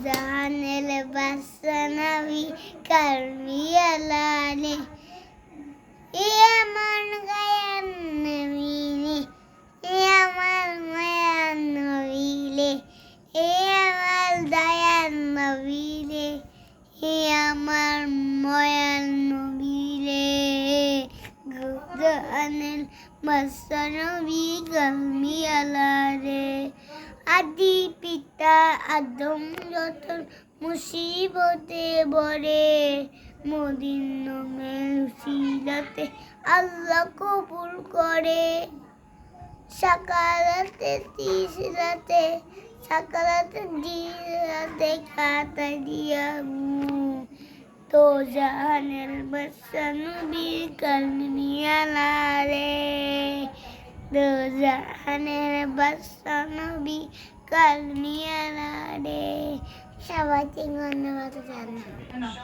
জাহানের বাদশা নবী কালমি আলালে এ আমার গায়ান নবীনে এ আমার মায়ান নবীলে এ আমার দয়ান নবীলে এ আমার ময়ান নবীলে জাহানের বাদশা নবী কালমি আলালে আদি পিতা আদম যতন মুসিবতে বরে মদিন নামের উসিলাতে আল্লাহ কবুল করে সাকারাতে তিসরাতে সাকারাতে দিরাতে খাতা দিয়া তো জাহানের বাদশা নবী কালমি আলারে দো জাহানের বাদশা নবী কালমি আলারে সবাইকে ধন্যবাদ জানাই।